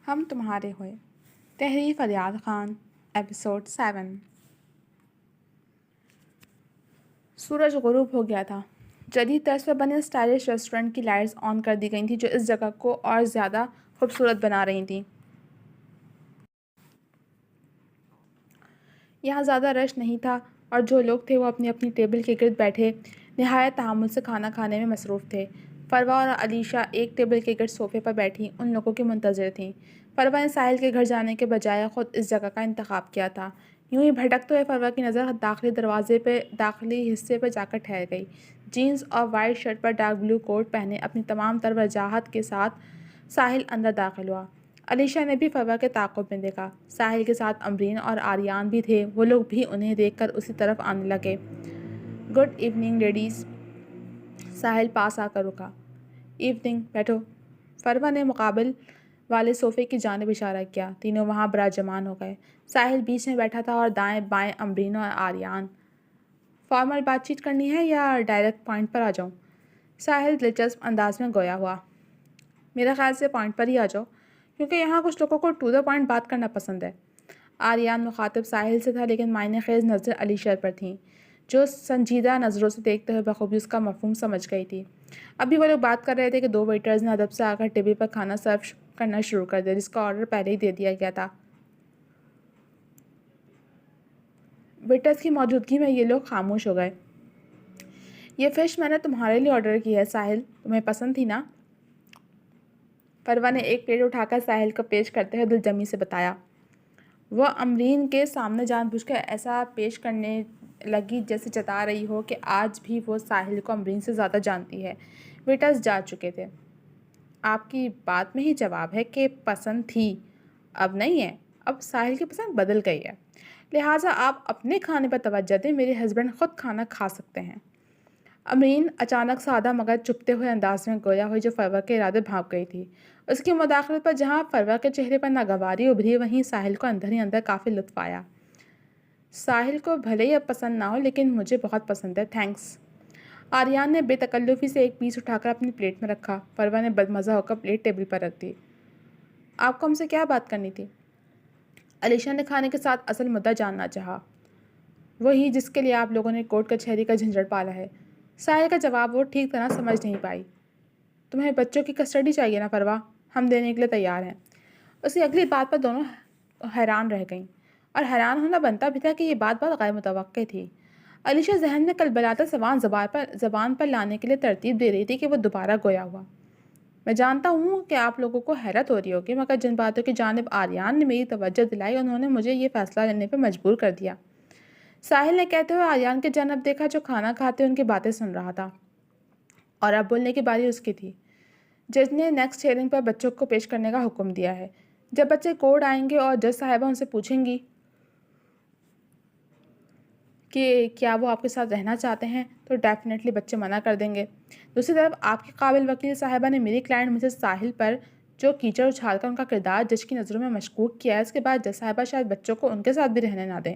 ہم تمہارے ہوئے. تحریر فریاد خان. ایپیسوڈ 7. سورج غروب ہو گیا تھا. جدید طرز پر بنے اسٹائلش ریسٹورنٹ کی لائٹس آن کر دی گئی تھیں جو اس جگہ کو اور زیادہ خوبصورت بنا رہی تھیں. یہاں زیادہ رش نہیں تھا اور جو لوگ تھے وہ اپنی اپنی ٹیبل کے گرد بیٹھے نہایت تحمل سے کھانا کھانے میں مصروف تھے. فروا اور علیشہ ایک ٹیبل کے گرد صوفے پر بیٹھی ان لوگوں کے منتظر تھیں. فروا نے ساحل کے گھر جانے کے بجائے خود اس جگہ کا انتخاب کیا تھا. یوں ہی بھٹکتے ہوئے فروا کی نظر داخلی دروازے پہ داخلی حصے پر جا کر ٹھہر گئی. جینز اور وائٹ شرٹ پر ڈارک بلو کوٹ پہنے اپنی تمام تر وجاہت کے ساتھ ساحل اندر داخل ہوا. علیشہ نے بھی فروا کے تعاقب میں دیکھا. ساحل کے ساتھ امرین اور آریان بھی تھے. وہ لوگ بھی انہیں دیکھ کر اسی طرف آنے لگے. Good evening ladies. ساحل پاس آ کر رکا. ایوننگ. بیٹھو. فروا نے مقابل والے صوفے کی جانب اشارہ کیا. تینوں وہاں براجمان ہو گئے. ساحل بیچ میں بیٹھا تھا اور دائیں بائیں امرین اور آریان. فارمل بات چیت کرنی ہے یا ڈائریکٹ پوائنٹ پر آ جاؤں؟ ساحل دلچسپ انداز میں گویا ہوا. میرا خیال سے پوائنٹ پر ہی آ جاؤ کیونکہ یہاں کچھ لوگوں کو ٹو دا پوائنٹ بات کرنا پسند ہے. آریان مخاطب ساحل سے تھا لیکن معنی خیز نظر علیشہ پر تھیں جو سنجیدہ نظروں سے دیکھتے ہوئے بخوبی اس کا مفہوم سمجھ گئی تھی. ابھی وہ لوگ بات کر رہے تھے کہ دو ویٹرز نے ادب سے آ کر ٹیبل پر کھانا سرو کرنا شروع کر دیا جس کا آرڈر پہلے ہی دے دیا گیا تھا. ویٹرز کی موجودگی میں یہ لوگ خاموش ہو گئے. یہ فش میں نے تمہارے لیے آرڈر کی ہے ساحل. تمہیں پسند تھی نا؟ فروا نے ایک پلیٹ اٹھا کر ساحل کو پیش کرتے ہوئے دلجمی سے بتایا. وہ امرین کے سامنے جان بوجھ کر ایسا پیش کرنے لگی جیسے جتا رہی ہو کہ آج بھی وہ ساحل کو امرین سے زیادہ جانتی ہے. ویٹرز جا چکے تھے. آپ کی بات میں ہی جواب ہے کہ پسند تھی. اب نہیں ہے. اب ساحل کی پسند بدل گئی ہے. لہٰذا آپ اپنے کھانے پر توجہ دیں. میرے ہسبینڈ خود کھانا کھا سکتے ہیں. امرین اچانک سادہ مگر چپتے ہوئے انداز میں گویا ہوئی جو فروا کے ارادے بھانپ گئی تھی. اس کی مداخلت پر جہاں فروا کے چہرے پر ناگواری ابھری وہیں ساحل کو اندر ہی اندر کافی لطف آیا. ساحل کو بھلے ہی اب پسند نہ ہو لیکن مجھے بہت پسند ہے. تھینکس. آریان نے بے تکلفی سے ایک پیس اٹھا کر اپنی پلیٹ میں رکھا. فروا نے بدمزہ ہو کر پلیٹ ٹیبل پر رکھ دی. آپ کو ہم سے کیا بات کرنی تھی؟ علیشہ نے کھانے کے ساتھ اصل مدعا جاننا چاہا. وہی جس کے لیے آپ لوگوں نے کوٹ کچہری کا جھنجھٹ پالا ہے. ساحل کا جواب وہ ٹھیک طرح سمجھ نہیں پائی. تمہیں بچوں کی کسٹڈی چاہیے نا فروا؟ ہم دینے کے لیے تیار ہیں. اس کی اگلی بات پر دونوں حیران رہ گئیں اور حیران ہونا بنتا بھی تھا کہ یہ بات بہت غیر متوقع تھی. علیشہ ذہن میں کلبلاتا زبان پر لانے کے لیے ترتیب دے رہی تھی کہ وہ دوبارہ گویا ہوا. میں جانتا ہوں کہ آپ لوگوں کو حیرت ہو رہی ہوگی مگر جن باتوں کی جانب آریان نے میری توجہ دلائی انہوں نے مجھے یہ فیصلہ لینے پر مجبور کر دیا. ساحل نے کہتے ہوئے آریان کی جانب دیکھا جو کھانا کھاتے ان کی باتیں سن رہا تھا اور اب بولنے کی باری اس کی تھی. جج نے نیکسٹ ہیئرنگ پر بچوں کو پیش کرنے کا حکم دیا ہے. جب بچے کورٹ آئیں گے اور جج صاحبہ ان سے پوچھیں گی کہ کیا وہ آپ کے ساتھ رہنا چاہتے ہیں تو ڈیفینیٹلی بچے منع کر دیں گے. دوسری طرف آپ کی قابل وکیل صاحبہ نے میری کلائنٹ مسز ساحل پر جو کیچڑ اچھال کر ان کا کردار جج کی نظروں میں مشکوک کیا ہے اس کے بعد جج صاحبہ شاید بچوں کو ان کے ساتھ بھی رہنے نہ دیں.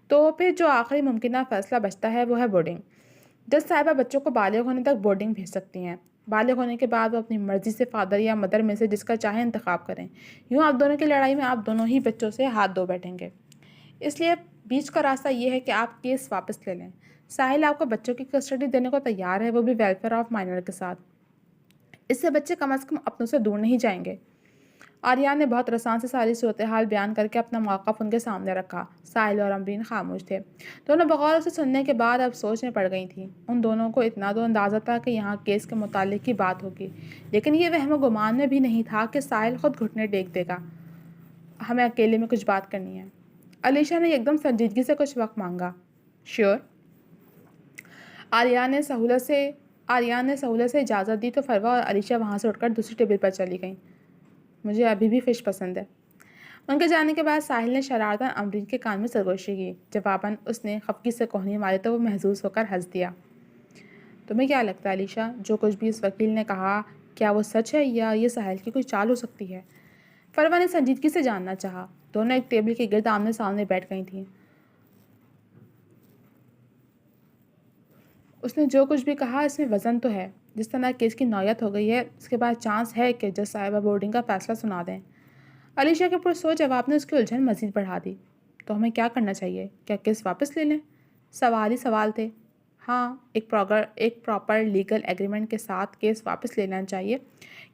تو پھر جو آخری ممکنہ فیصلہ بچتا ہے وہ ہے بورڈنگ. جج صاحبہ بچوں کو بالغ ہونے تک بورڈنگ بھیج سکتی ہیں. بالغ ہونے کے بعد وہ اپنی مرضی سے فادر یا مدر میں سے جس کا چاہے انتخاب کریں. یوں آپ دونوں کی لڑائی میں آپ دونوں ہی بچوں سے ہاتھ دھو بیٹھیں گے. اس لیے بیچ کا راستہ یہ ہے کہ آپ کیس واپس لے لیں. ساحل آپ کو بچوں کی کسٹڈی دینے کو تیار ہے وہ بھی ویلفیئر آف مائنر کے ساتھ. اس سے بچے کم از کم اپنوں سے دور نہیں جائیں گے. آریان نے بہت رسان سے ساری صورتحال بیان کر کے اپنا موقف ان کے سامنے رکھا. ساحل اور امرین خاموش تھے. دونوں بغور اسے سننے کے بعد اب سوچ میں پڑ گئی تھیں. ان دونوں کو اتنا تو اندازہ تھا کہ یہاں کیس کے متعلق ہی بات ہوگی لیکن یہ وہم و گمان میں بھی نہیں تھا کہ ساحل خود گھٹنے ٹیک دے گا. ہمیں اکیلے میں کچھ بات کرنی ہے. علیشہ نے ایک دم سنجیدگی سے کچھ وقت مانگا. شیور. آریان نے سہولت سے اجازت دی تو فروا اور علیشہ وہاں سے اٹھ کر دوسری ٹیبل پر چلی گئیں. مجھے ابھی بھی فش پسند ہے. ان کے جانے کے بعد ساحل نے شرارتاً امرین کے کان میں سرگوشی کی. جواباً اس نے خفگی سے کوہنی ماری تو وہ محظوظ ہو کر ہنس دیا. تمہیں کیا لگتا ہے علیشہ جو کچھ بھی اس وکیل نے کہا کیا وہ سچ ہے یا یہ ساحل کی کوئی چال ہو سکتی ہے؟ فروا نے سنجیدگی سے جاننا چاہا. دونوں ایک ٹیبل کے گرد آمنے سامنے بیٹھ گئی تھیں. اس نے جو کچھ بھی کہا اس میں وزن تو ہے. جس طرح کیس کی نوعیت ہو گئی ہے اس کے بعد چانس ہے کہ جج صاحبہ بورڈنگ کا فیصلہ سنا دیں. علیشا کے پرسوچ جواب نے اس کی الجھن مزید بڑھا دی۔ تو ہمیں کیا کرنا چاہیے؟ کیا کیس واپس لے لیں؟ سوال ہی سوال تھے۔ ہاں، ایک پراپر لیگل ایگریمنٹ کے ساتھ کیس واپس لینا چاہیے،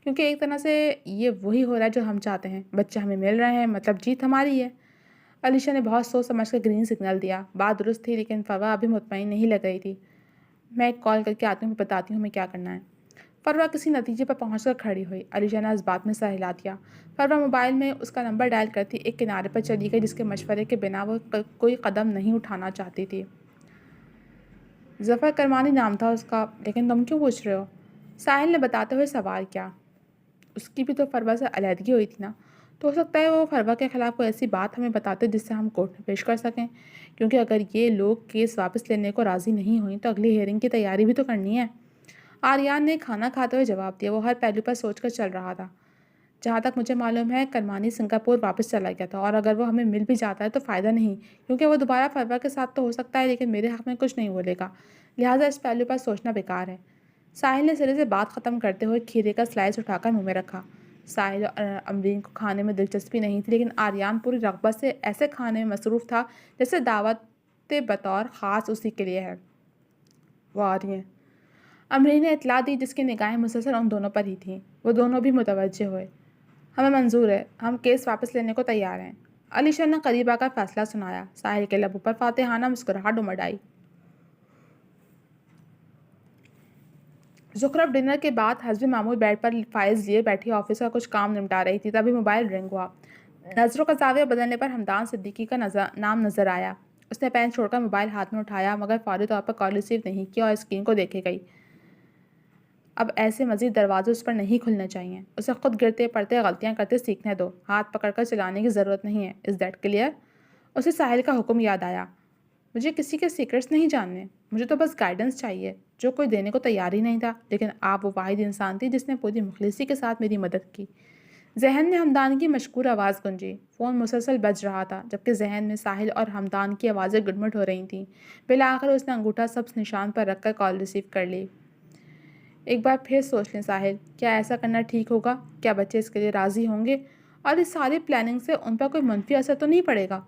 کیونکہ ایک طرح سے یہ وہی ہو رہا ہے جو ہم چاہتے ہیں۔ بچے ہمیں مل رہے ہیں، مطلب جیت ہماری ہے۔ علیشا نے بہت سوچ سمجھ کر گرین سگنل دیا۔ بات درست تھی، لیکن فروہ ابھی مطمئن نہیں لگ رہی تھی۔ میں ایک کال کر کے آتی ہوں، بتاتی ہوں ہمیں کیا کرنا ہے۔ فروہ کسی نتیجے پر پہنچ کر کھڑی ہوئی۔ علیشا نے اس بات میں سر ہلا دیا۔ فروہ موبائل میں اس کا نمبر ڈائل کرتی ایک کنارے پر چلی گئی جس کے مشورے کے بنا وہ کوئی قدم نہیں اٹھانا چاہتی تھی۔ ظفر کرمانی نام تھا اس کا، لیکن تم کیوں پوچھ رہے ہو؟ ساحل نے بتاتے ہوئے سوال کیا۔ اس کی بھی تو فروہ سے علیحدگی ہوئی تھی نا، تو ہو سکتا ہے وہ فروہ کے خلاف کوئی ایسی بات ہمیں بتاتے جس سے ہم کورٹ میں پیش کر سکیں، کیونکہ اگر یہ لوگ کیس واپس لینے کو راضی نہیں ہوئیں تو اگلی ہیئرنگ کی تیاری بھی تو کرنی ہے۔ آریان نے کھانا کھاتے ہوئے جواب دیا۔ وہ ہر پہلو پر سوچ کر چل رہا تھا۔ جہاں تک مجھے معلوم ہے کرمانی سنگاپور واپس چلا گیا تھا، اور اگر وہ ہمیں مل بھی جاتا ہے تو فائدہ نہیں، کیونکہ وہ دوبارہ فروہ کے ساتھ تو ہو سکتا ہے لیکن میرے حق میں کچھ نہیں بولے گا، لہٰذا اس پہلو پر سوچنا بیکار ہے۔ ساحل نے سرے سے بات ختم کرتے ہوئے کھیرے کا سلائس اٹھا کر منہ میں رکھا۔ ساحل اور امرین کو کھانے میں دلچسپی نہیں تھی، لیکن آریان پوری رغبت سے ایسے کھانے میں مصروف تھا جیسے دعوت بطور خاص اسی کے لیے ہے۔ وہ آ رہی ہیں، امرین نے اطلاع دی، جس کی نگاہیں مسلسل ان دونوں پر ہی تھیں۔ وہ دونوں بھی متوجہ ہوئے۔ ہمیں منظور ہے، ہم کیس واپس لینے کو تیار ہیں، علیشا نے قریب آ کر فیصلہ سنایا۔ ساحل کے لبوں پر فاتحانہ مسکراہٹ امڑ آئی۔ زخرف ڈنر کے بعد حسب معمول بیڈ پر فائز لیے بیٹھی آفس کا کچھ کام نمٹا رہی تھی، تبھی موبائل رنگ ہوا۔ نظروں کا زاویہ بدلنے پر حمدان صدیقی کا نام نظر آیا۔ اس نے پین چھوڑ کر موبائل ہاتھ میں اٹھایا، مگر فوری طور پر کال ریسیو نہیں کیا اور اسکرین کو دیکھے گئی۔ اب ایسے مزید دروازے اس پر نہیں کھلنے چاہیے۔ اسے خود گرتے پڑتے غلطیاں کرتے سیکھنے دو، ہاتھ پکڑ کر چلانے کی ضرورت نہیں ہے۔ Is that clear? اسے ساحل کا حکم یاد آیا۔ مجھے کسی کے سیکرٹس نہیں جاننے، مجھے تو بس گائیڈنس چاہیے، جو کوئی دینے کو تیار ہی نہیں تھا، لیکن آپ وہ واحد انسان تھی جس نے پوری مخلصی کے ساتھ میری مدد کی۔ ذہن میں حمدان کی مشکور آواز گونجی۔ فون مسلسل بج رہا تھا، جبکہ ذہن میں ساحل اور حمدان کی آوازیں گڑمٹ ہو رہی تھیں۔ بالآخر اس نے انگوٹھا سبز نشان پر رکھ کر کال ریسیو کر لی۔ ایک بار پھر سوچ لیں ساحل، کیا ایسا کرنا ٹھیک ہوگا؟ کیا بچے اس کے لیے راضی ہوں گے؟ اور اس ساری پلاننگ سے ان پر کوئی منفی اثر تو نہیں پڑے گا؟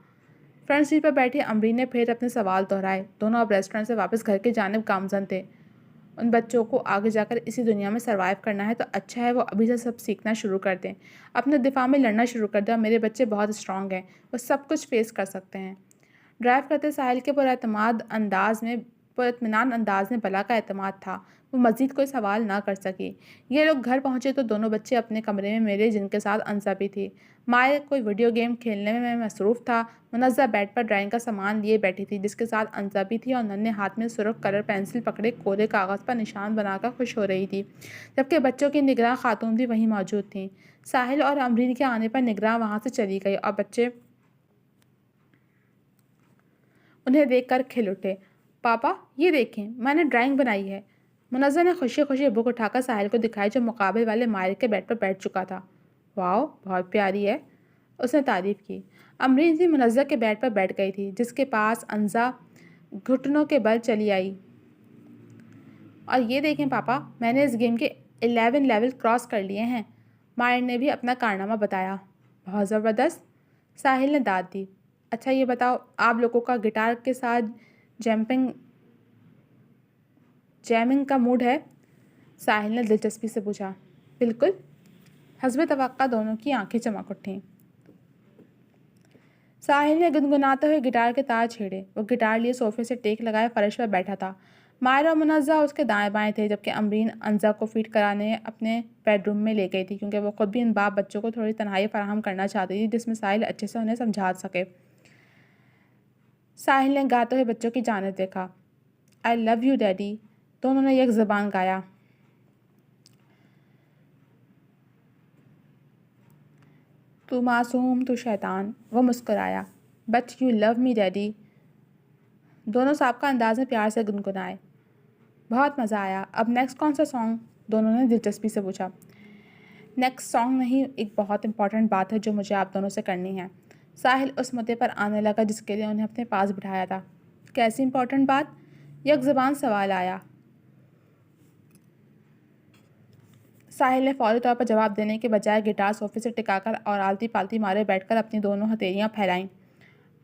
فرنٹ سیٹ پر بیٹھی امرین نے پھر اپنے سوال دہرائے۔ دونوں اب ریسٹورنٹ سے واپس گھر کی جانب گامزن تھے۔ ان بچوں کو آگے جا کر اسی دنیا میں سروائیو کرنا ہے تو اچھا ہے وہ ابھی سے سب سیکھنا شروع کر دیں، اپنے دفاع میں لڑنا شروع کر دیں۔ اور میرے بچے بہت اسٹرانگ ہیں، وہ سب کچھ فیس کر سکتے ہیں۔ ڈرائیو کرتے ساحل کے پراطمینان انداز میں بلا کا اعتماد تھا۔ وہ مزید کوئی سوال نہ کر سکی۔ یہ لوگ گھر پہنچے تو دونوں بچے اپنے کمرے میں میرے، جن کے ساتھ انسا بھی تھی۔ مائر کوئی ویڈیو گیم کھیلنے میں مصروف تھا۔ منزہ بیڈ پر ڈرائنگ کا سامان لیے بیٹھی تھی، جس کے ساتھ انسا بھی تھی اور ننھے ہاتھ میں سرخ کلر پینسل پکڑے کورے کاغذ پر نشان بنا کر خوش ہو رہی تھی، جبکہ بچوں کی نگراں خاتون بھی وہیں موجود تھیں۔ ساحل اور امرین کے آنے پر نگراں وہاں سے چلی گئی اور بچے انہیں دیکھ کر کھل اٹھے۔ پاپا یہ دیکھیں، میں نے ڈرائنگ بنائی ہے۔ منزہ نے خوشی خوشی بک اٹھا کر ساحل کو دکھائی، جو مقابل والے مائر کے بیڈ پر بیٹھ چکا تھا۔ واؤ، بہت پیاری ہے، اس نے تعریف کی۔ امرین بھی منزہ کے بیڈ پر بیٹھ گئی تھی، جس کے پاس انزا گھٹنوں کے بل چلی آئی۔ اور یہ دیکھیں پاپا، میں نے اس گیم کے 11 لیول کراس کر لیے ہیں۔ مائر نے بھی اپنا کارنامہ بتایا۔ بہت زبردست، ساحل نے داد دی۔ اچھا یہ بتاؤ، آپ لوگوں کا گٹار کے ساتھ جیمنگ کا موڈ ہے؟ ساحل نے دلچسپی سے پوچھا۔ بالکل، حسب توقع دونوں کی آنکھیں چمک اٹھیں۔ ساحل نے گنگناتے ہوئے گٹار کے تار چھیڑے۔ وہ گٹار لیے صوفے سے ٹیک لگائے فرش پر بیٹھا تھا۔ مائر اور منزہ اس کے دائیں بائیں تھے، جبکہ امرین انزا کو فیڈ کرانے اپنے بیڈ روم میں لے گئی تھی، کیونکہ وہ خود بھی ان باپ بچوں کو تھوڑی تنہائی فراہم کرنا چاہتی تھی جس میں ساحل اچھے سے انہیں سمجھا سکے۔ ساحل نے گاتے ہوئے بچوں کی جانب دیکھا۔ آئی لو یو ڈیڈی، دونوں نے یک زبان گایا۔ تو معصوم، تو شیطان، وہ مسکرایا۔ But you love me daddy, دونوں سابقہ انداز میں پیار سے گنگنائے۔ بہت مزہ آیا۔ اب نیکسٹ کون سا سانگ؟ دونوں نے دلچسپی سے پوچھا۔ نیکسٹ سانگ نہیں، ایک بہت امپورٹنٹ بات ہے جو مجھے آپ دونوں سے کرنی ہے۔ ساحل اس مدعے پر آنے لگا جس کے لیے انہیں اپنے پاس بٹھایا تھا۔ کیسی امپورٹنٹ بات؟ یک زبان سوال آیا۔ ساحل نے فوری طور پر جواب دینے کے بجائے گٹار صوفے سے ٹکا کر اور آلتی پالتی مارے بیٹھ کر اپنی دونوں ہتھیلیاں پھیلائیں۔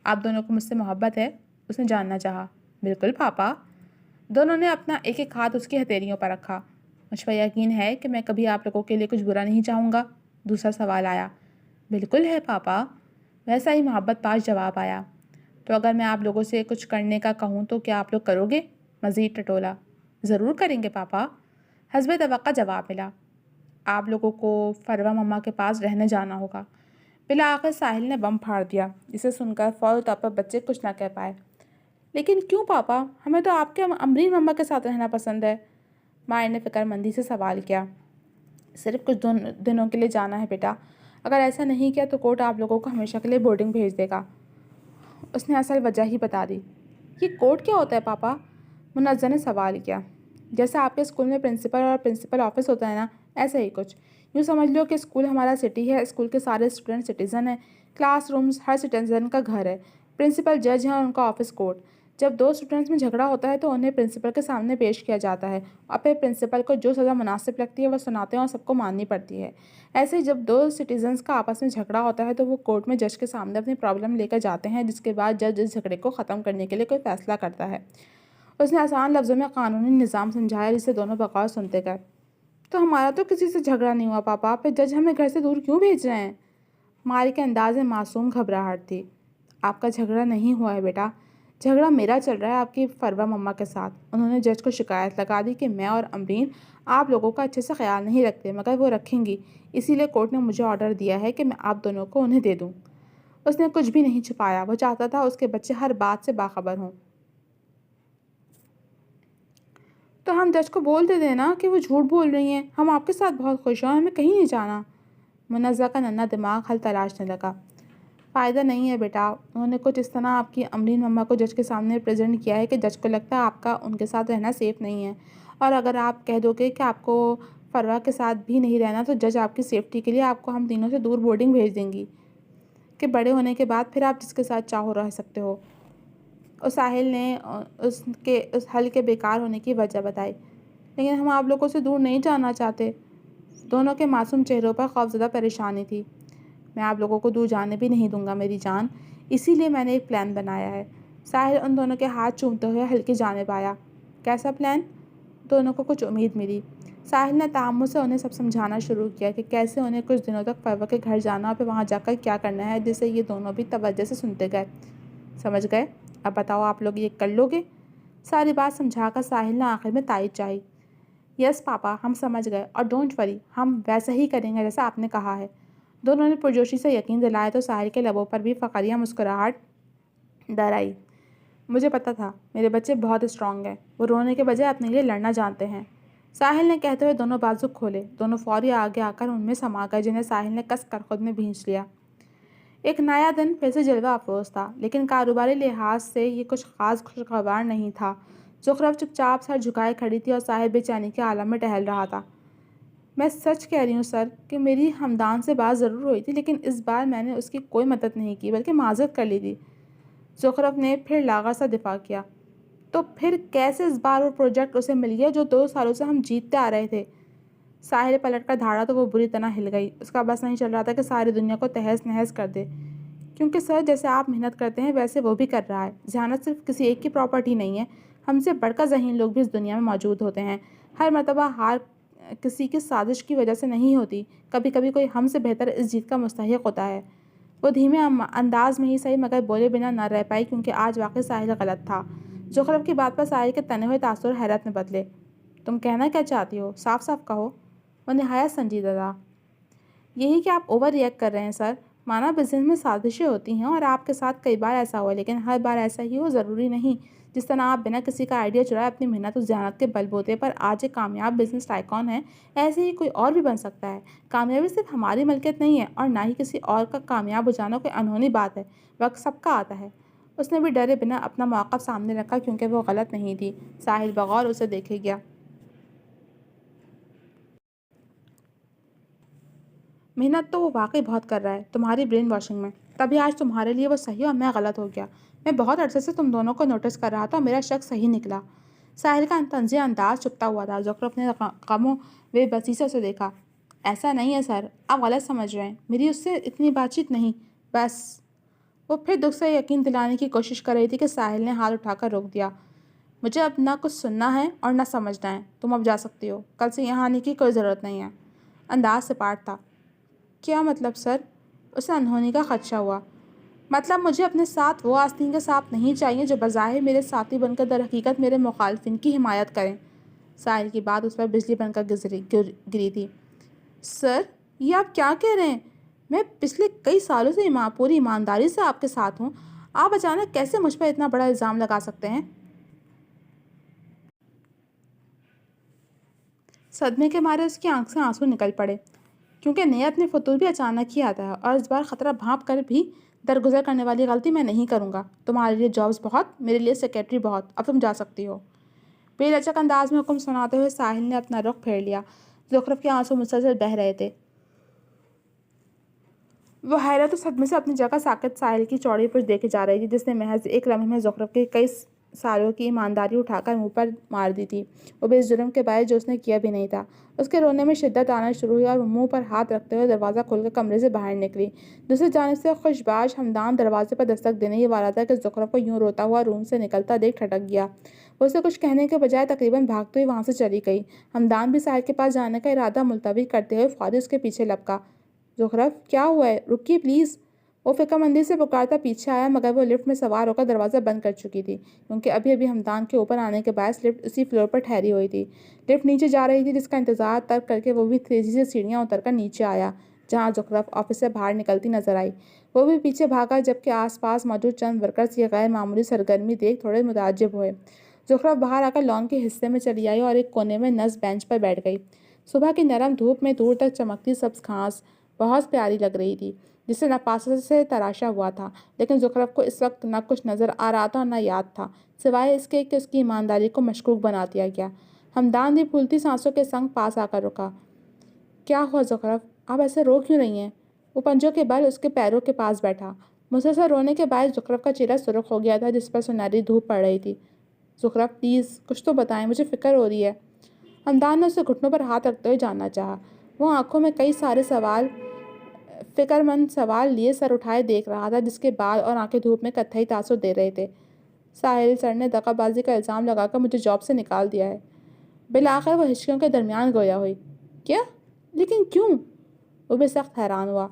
آپ دونوں کو مجھ سے محبت ہے؟ اس نے جاننا چاہا۔ بالکل پاپا۔ دونوں نے اپنا ایک ایک ہاتھ اس کی ہتھیلیوں پر رکھا۔ مجھ پر یقین ہے کہ میں کبھی آپ لوگوں کے لیے کچھ برا نہیں چاہوں گا؟ دوسرا سوال آیا۔ بالکل ہے پاپا، ویسا ہی محبت پاش جواب آیا۔ تو اگر میں آپ لوگوں سے کچھ کرنے کا کہوں تو کیا آپ لوگ کرو گے؟ مزید ٹٹولا۔ ضرور کریں گے پاپا، حسب توقع جواب ملا۔ آپ لوگوں کو فروا مما کے پاس رہنے جانا ہوگا۔ بالآخر ساحل نے بم پھاڑ دیا، جسے سن کر فوری طور پر بچے کچھ نہ کہہ پائے۔ لیکن کیوں پاپا؟ ہمیں تو آپ کے امرین مما کے ساتھ رہنا پسند ہے، مائر نے فکر مندی سے سوال کیا۔ صرف کچھ دنوں کے لیے جانا ہے بیٹا، اگر ایسا نہیں کیا تو کورٹ آپ لوگوں کو ہمیشہ کے لیے بورڈنگ بھیج دے گا۔ اس نے اصل وجہ ہی بتا دی۔ یہ کورٹ کیا ہوتا ہے پاپا؟ منزہ نے سوال کیا۔ جیسا آپ کے اسکول میں پرنسپل اور پرنسپل آفس ہوتا ہے نا، ایسا ہی کچھ۔ یوں سمجھ لو کہ اسکول ہمارا سٹی ہے، اسکول کے سارے اسٹوڈنٹ سٹیزن ہیں، کلاس رومز ہر سٹیزن کا گھر ہے، پرنسپل جج ہیں اور ان کا آفس کورٹ۔ جب دو اسٹوڈنٹس میں جھگڑا ہوتا ہے تو انہیں پرنسپل کے سامنے پیش کیا جاتا ہے اور پھر پرنسپل کو جو سزا مناسب لگتی ہے وہ سناتے ہیں اور سب کو ماننی پڑتی ہے۔ ایسے ہی جب دو سٹیزنس کا آپس میں جھگڑا ہوتا ہے تو وہ کورٹ میں جج کے سامنے اپنی پرابلم لے کر جاتے ہیں، جس کے بعد جج اس جھگڑے کو ختم کرنے کے لیے کوئی فیصلہ کرتا ہے۔ اس نے آسان لفظوں میں قانونی نظام سمجھایا، جسے دونوں بغور سنتے گئے۔ تو ہمارا تو کسی سے جھگڑا نہیں ہوا پاپا، پھر جج ہمیں گھر سے دور کیوں بھیج رہے ہیں؟ ماری کے انداز میں معصوم گھبراہٹ تھی۔ آپ کا جھگڑا نہیں ہوا ہے بیٹا، جھگڑا میرا چل رہا ہے آپ کی فروا مما کے ساتھ۔ انہوں نے جج کو شکایت لگا دی کہ میں اور امرین آپ لوگوں کا اچھے سے خیال نہیں رکھتے، مگر وہ رکھیں گی، اسی لیے کورٹ نے مجھے آرڈر دیا ہے کہ میں آپ دونوں کو انہیں دے دوں۔ اس نے کچھ بھی نہیں چھپایا، وہ چاہتا تھا اس کے بچے ہر بات سے باخبر ہوں۔ تو ہم جج کو بول دے دینا کہ وہ جھوٹ بول رہی ہیں، ہم آپ کے ساتھ بہت خوش ہیں، ہمیں کہیں نہیں جانا۔ منزہ کا ننھا دماغ حل تلاشنے لگا۔ فائدہ نہیں ہے بیٹا، انہوں نے کچھ اس طرح آپ کی امرین مما کو جج کے سامنے پریزنٹ کیا ہے کہ جج کو لگتا ہے آپ کا ان کے ساتھ رہنا سیف نہیں ہے، اور اگر آپ کہہ دو گے کہ آپ کو فروا کے ساتھ بھی نہیں رہنا تو جج آپ کی سیفٹی کے لیے آپ کو ہم تینوں سے دور بورڈنگ بھیج دیں گی کہ بڑے ہونے کے بعد پھر آپ جس کے ساتھ چاہو رہ سکتے ہو۔ اور ساحل نے اس حل کے بیکار ہونے کی وجہ بتائی۔ لیکن ہم آپ لوگوں سے دور نہیں جانا چاہتے۔ دونوں کے معصوم چہروں پر خوفزدہ پریشانی تھی۔ میں آپ لوگوں کو دور جانے بھی نہیں دوں گا میری جان، اسی لیے میں نے ایک پلان بنایا ہے۔ ساحل ان دونوں کے ہاتھ چومتے ہوئے حل کی جانب آیا۔ کیسا پلان؟ دونوں کو کچھ امید ملی۔ ساحل نے تعمد سے انہیں سب سمجھانا شروع کیا کہ کیسے انہیں کچھ دنوں تک فروا کے گھر جانا اور پھر وہاں جا کر کیا کرنا ہے، جسے یہ دونوں بھی توجہ سے سنتے گئے۔ سمجھ گئے؟ اب بتاؤ آپ لوگ یہ کر لو گے؟ ساری بات سمجھا کر ساحل نے آخر میں تائید چاہی۔ یس پاپا، ہم سمجھ گئے، اور ڈونٹ وری، ہم ویسا ہی کریں گے جیسا آپ نے کہا ہے۔ دونوں نے پرجوشی سے یقین دلایا تو ساحل کے لبوں پر بھی فقریہ مسکراہٹ در آئی۔ مجھے پتا تھا میرے بچے بہت اسٹرانگ ہیں، وہ رونے کے بجائے اپنے لیے لڑنا جانتے ہیں، ساحل نے کہتے ہوئے دونوں بازو کھولے۔ دونوں فوری آگے آ کر ان میں سما گئے، جنہیں ساحل نے کس کر خود میں بھینچ لیا۔ ایک نیا دن پھر سے جلوہ افروز تھا، لیکن کاروباری لحاظ سے یہ کچھ خاص خوشگوار نہیں تھا۔ زخرف چپ چاپ سر جھکائے کھڑی تھی اور ساحل بے چینی کے عالم میں ٹہل رہا تھا۔ میں سچ کہہ رہی ہوں سر کہ میری ہمدان سے بات ضرور ہوئی تھی، لیکن اس بار میں نے اس کی کوئی مدد نہیں کی بلکہ معذرت کر لی تھی۔ زخرف نے پھر لاغر سا دفاع کیا۔ تو پھر کیسے اس بار وہ پروجیکٹ اسے مل گیا جو 2 سالوں سے ہم جیتتے آ رہے تھے؟ ساحل پلٹ کر دھاڑا تو وہ بری طرح ہل گئی۔ اس کا بس نہیں چل رہا تھا کہ ساری دنیا کو تہس نہس کر دے، کیونکہ سر جیسے آپ محنت کرتے ہیں ویسے وہ بھی کر رہا ہے۔ ذہانت صرف کسی ایک کی پراپرٹی نہیں ہے، ہم سے بڑھ کر ذہین لوگ بھی اس دنیا میں موجود ہوتے ہیں۔ ہر مرتبہ ہار کسی کی سازش کی وجہ سے نہیں ہوتی، کبھی کبھی کوئی ہم سے بہتر اس جیت کا مستحق ہوتا ہے۔ وہ دھیمے انداز میں ہی صحیح مگر بولے بنا نہ رہ پائی، کیونکہ آج واقعی ساحل غلط تھا۔ زخرف کی بات پر ساحل کے تنے ہوئے تاثر حیرت میں بدلے۔ تم کہنا کیا چاہتی ہو؟ صاف صاف کہو۔ وہ نہایت سنجیدہ تھا۔ یہی کہ آپ اوور ریئیکٹ کر رہے ہیں سر۔ مانا بزنس میں سازشیں ہوتی ہیں اور آپ کے ساتھ کئی بار ایسا ہوا، لیکن ہر بار ایسا ہی ہو ضروری نہیں۔ جس طرح آپ بنا کسی کا آئیڈیا چرائے اپنی محنت و ذہانت کے بل بوتے پر آج ایک کامیاب بزنس ٹائکون ہے، ایسے ہی کوئی اور بھی بن سکتا ہے۔ کامیابی صرف ہماری ملکیت نہیں ہے اور نہ ہی کسی اور کا کامیاب ہو جانا کوئی انہونی بات ہے، وقت سب کا آتا ہے۔ اس نے بھی ڈرے بنا اپنا موقف سامنے رکھا، کیونکہ وہ غلط نہیں تھی۔ ساحل بغور اسے دیکھے گیا۔ محنت تو وہ واقعی بہت کر رہا ہے تمہاری برین واشنگ میں، تبھی آج تمہارے لیے وہ صحیح اور میں غلط ہو گیا۔ میں بہت عرصے سے تم دونوں کو نوٹس کر رہا تھا اور میرا شک صحیح نکلا۔ ساحل کا طنزیہ انداز چھپتا ہوا تھا۔ زخرف نے غم و بے بسی سے اسے دیکھا۔ ایسا نہیں ہے سر، آپ غلط سمجھ رہے ہیں، میری اس سے اتنی بات چیت نہیں، بس۔ وہ پھر دکھ سے یقین دلانے کی کوشش کر رہی تھی کہ ساحل نے ہاتھ اٹھا کر روک دیا۔ مجھے اب نہ کچھ سننا ہے اور نہ سمجھنا ہے، تم اب جا سکتی ہو، کل سے یہاں آنے کی کوئی ضرورت نہیں ہے۔ انداز سپاٹ تھا۔ کیا مطلب سر؟ اسے انہونی کا خدشہ ہوا۔ مطلب مجھے اپنے ساتھ وہ آستین کے ساتھ نہیں چاہیے جو بظاہر میرے ساتھی بن کر در حقیقت میرے مخالفین کی حمایت کریں۔ ساحل کی بات اس پر بجلی بن کر گری تھی۔ سر، یہ آپ کیا کہہ رہے ہیں؟ میں پچھلے کئی سالوں سے پوری ایمانداری سے آپ کے ساتھ ہوں، آپ اچانک کیسے مجھ پر اتنا بڑا الزام لگا سکتے ہیں؟ صدمے کے مارے اس کی آنکھ سے آنسو نکل پڑے، کیونکہ نیت میں فتور بھی اچانک ہی آتا ہے، اور اس بار خطرہ بھانپ کر بھی درگزر کرنے والی غلطی میں نہیں کروں گا۔ تمہارے لیے جابز بہت، میرے لیے سیکرٹری بہت، اب تم جا سکتی ہو۔ بے لچک انداز میں حکم سناتے ہوئے ساحل نے اپنا رخ پھیر لیا۔ زخرف کے آنسو مسلسل بہہ رہے تھے۔ وہ حیرت و صدمے سے اپنی جگہ ساکت ساحل کی چوڑی پشت دیکھے جا رہی تھی، جس نے محض ایک لمحے میں زخرف کے کئی سالوں کی ایمانداری اٹھا کر منہ پر مار دی تھی، وہ بھی اس جرم کے باعث جو اس نے کیا بھی نہیں تھا۔ اس کے رونے میں شدت آنا شروع ہوئی اور وہ منہ پر ہاتھ رکھتے ہوئے دروازہ کھول کر کمرے سے باہر نکلی۔ دوسری جانب سے خوشباش ہمدان دروازے پر دستک دینے ہی والا تھا کہ زخرف کو یوں روتا ہوا روم سے نکلتا دیکھ ٹھٹک گیا۔ وہ اسے کچھ کہنے کے بجائے تقریباً بھاگتے ہوئے وہاں سے چلی گئی۔ ہمدان بھی ساحل کے پاس جانے کا ارادہ ملتوی کرتے ہوئے فوری اس کے پیچھے لپکا۔ زخرف، کیا ہوا ہے؟ رکیے پلیز۔ وہ فکر مندی سے پکارتا پیچھے آیا، مگر وہ لفٹ میں سوار ہو کر دروازہ بند کر چکی تھی، کیونکہ ابھی ابھی ہمدان کے اوپر آنے کے باعث لفٹ اسی فلور پر ٹھہری ہوئی تھی۔ لفٹ نیچے جا رہی تھی، جس کا انتظار ترک کر کے وہ بھی تیزی سے سیڑھیاں اتر کر نیچے آیا، جہاں زخرف آفس سے باہر نکلتی نظر آئی۔ وہ بھی پیچھے بھاگا، جبکہ آس پاس موجود چند ورکرز یہ غیر معمولی سرگرمی دیکھ تھوڑے متعجب ہوئے۔ زخرف باہر آ کر لان کے حصے میں چلی آئی اور ایک کونے میں نصب بینچ پر بیٹھ گئی۔ صبح کی نرم دھوپ میں دور تک چمکتی سبز گھاس بہت پیاری لگ رہی تھی، جسے نفاست سے تراشا ہوا تھا، لیکن زخرف کو اس وقت نہ کچھ نظر آ رہا تھا اور نہ یاد تھا، سوائے اس کے کہ اس کی ایمانداری کو مشکوک بنا دیا گیا۔ ہمدان بھی پھولتی سانسوں کے سنگ پاس آ کر رکا۔ کیا ہوا زخرف؟ آپ ایسے رو کیوں رہی ہیں؟ وہ پنجوں کے بل اس کے پیروں کے پاس بیٹھا۔ مسلسل رونے کے باعث زخرف کا چہرہ سرخ ہو گیا تھا، جس پر سنہری دھوپ پڑ رہی تھی۔ زخرف، پلیز کچھ تو بتائیں، مجھے فکر ہو رہی ہے۔ ہمدان نے اسے گھٹنوں پر ہاتھ رکھتے ہوئے جاننا چاہا۔ وہ آنکھوں میں کئی سارے فکر مند سوال لیے سر اٹھائے دیکھ رہا تھا، جس کے بال اور آنکھیں دھوپ میں کتھئی تاثر دے رہے تھے۔ ساحل سر نے دغا بازی کا الزام لگا کر مجھے جاب سے نکال دیا ہے۔ بالآخر وہ ہچکیوں کے درمیان گویا ہوئی۔ کیا؟ لیکن کیوں؟ وہ بھی سخت حیران ہوا۔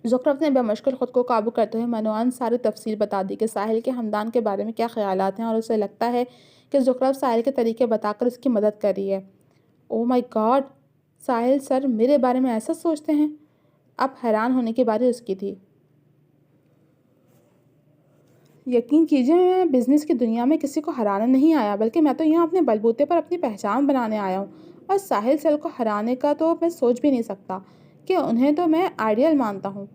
زخرف نے بمشکل خود کو قابو کرتے ہوئے منوعن ساری تفصیل بتا دی کہ ساحل کے ہمدان کے بارے میں کیا خیالات ہیں، اور اسے لگتا ہے کہ زخرف ساحل کے طریقے بتا کر اس کی مدد کر رہی ہے۔ او مائی گاڈ! ساحل سر میرے بارے میں ایسا سوچتے ہیں؟ اب حیران ہونے کی باری اس کی تھی۔ یقین کیجیے، میں بزنس کی دنیا میں کسی کو ہرانے نہیں آیا، بلکہ میں تو یہاں اپنے بلبوتے پر اپنی پہچان بنانے آیا ہوں، اور ساحل سر کو ہرانے کا تو میں سوچ بھی نہیں سکتا کہ انہیں تو میں آئیڈیل مانتا ہوں۔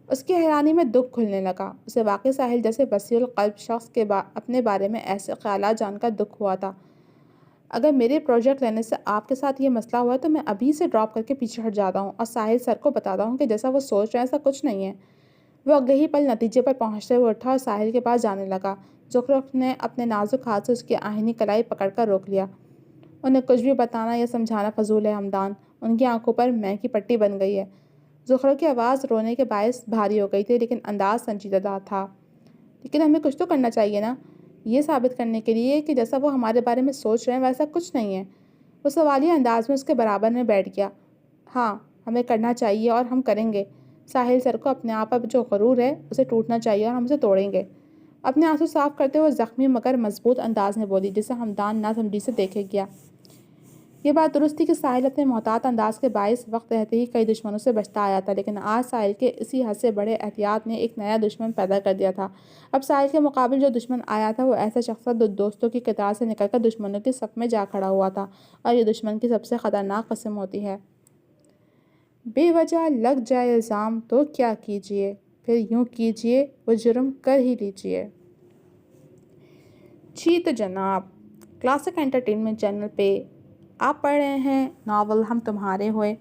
اس کی حیرانی میں دکھ گھلنے لگا۔ اسے واقعی ساحل جیسے وسیع القلب شخص کے اپنے بارے میں ایسے خیالات جان کر دکھ ہوا تھا۔ اگر میرے پروجیکٹ لینے سے آپ کے ساتھ یہ مسئلہ ہوا ہے تو میں ابھی سے ڈراپ کر کے پیچھے ہٹ جاتا ہوں اور ساحل سر کو بتاتا ہوں کہ جیسا وہ سوچ رہے ہیں ایسا کچھ نہیں ہے۔ وہ اگلے ہی پل نتیجے پر پہنچتے ہوئے اٹھا اور ساحل کے پاس جانے لگا۔ زخرف نے اپنے نازک ہاتھ سے اس کی آہنی کلائی پکڑ کر روک لیا۔ انہیں کچھ بھی بتانا یا سمجھانا فضول ہے ہمدان، ان کی آنکھوں پر مے کی پٹی بن گئی ہے۔ زخرف کی آواز رونے کے باعث بھاری ہو گئی تھی، لیکن انداز سنجیدہ تھا۔ لیکن ہمیں کچھ تو کرنا چاہیے نا، یہ ثابت کرنے کے لیے کہ جیسا وہ ہمارے بارے میں سوچ رہے ہیں ویسا کچھ نہیں ہے۔ وہ سوالیہ انداز میں اس کے برابر میں بیٹھ گیا۔ ہاں، ہمیں کرنا چاہیے اور ہم کریں گے۔ ساحل سر کو اپنے آپ پر جو غرور ہے اسے ٹوٹنا چاہیے اور ہم اسے توڑیں گے۔ اپنے آنسو صاف کرتے ہوئے زخمی مگر مضبوط انداز میں بولی، جسے ہمدان نہ سمجھی سے دیکھے گیا۔ یہ بات درست تھی کہ ساحل اپنے محتاط انداز کے باعث وقت رہتے ہی کئی دشمنوں سے بچتا آیا تھا، لیکن آج ساحل کے اسی حد سے بڑے احتیاط نے ایک نیا دشمن پیدا کر دیا تھا۔ اب ساحل کے مقابل جو دشمن آیا تھا وہ ایسا شخص تھا جو دوستوں کی قطار سے نکل کر دشمنوں کی صف میں جا کھڑا ہوا تھا، اور یہ دشمن کی سب سے خطرناک قسم ہوتی ہے۔ بے وجہ لگ جائے الزام تو کیا کیجیے، پھر یوں کیجیے وہ جرم کر ہی لیجیے۔ جی تو جناب، کلاسک انٹرٹینمنٹ چینل پہ آپ پڑھ رہے ہیں ناول ہم تمہارے ہوئے۔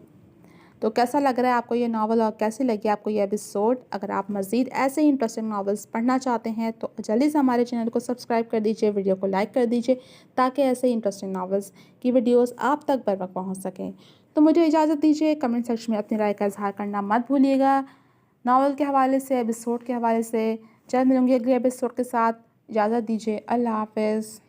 تو کیسا لگ رہا ہے آپ کو یہ ناول اور کیسی لگی آپ کو یہ ایپیسوڈ؟ اگر آپ مزید ایسے ہی انٹرسٹنگ ناولز پڑھنا چاہتے ہیں تو جلدی سے ہمارے چینل کو سبسکرائب کر دیجئے، ویڈیو کو لائک کر دیجئے تاکہ ایسے ہی انٹرسٹنگ ناولز کی ویڈیوز آپ تک بر وقت پہنچ سکیں۔ تو مجھے اجازت دیجئے، کمنٹ سیکشن میں اپنی رائے کا اظہار کرنا مت بھولیے گا، ناول کے حوالے سے، ایپیسوڈ کے حوالے سے۔ جلد ملوں گی اگلے ایپیسوڈ کے ساتھ، اجازت دیجئے، اللہ حافظ۔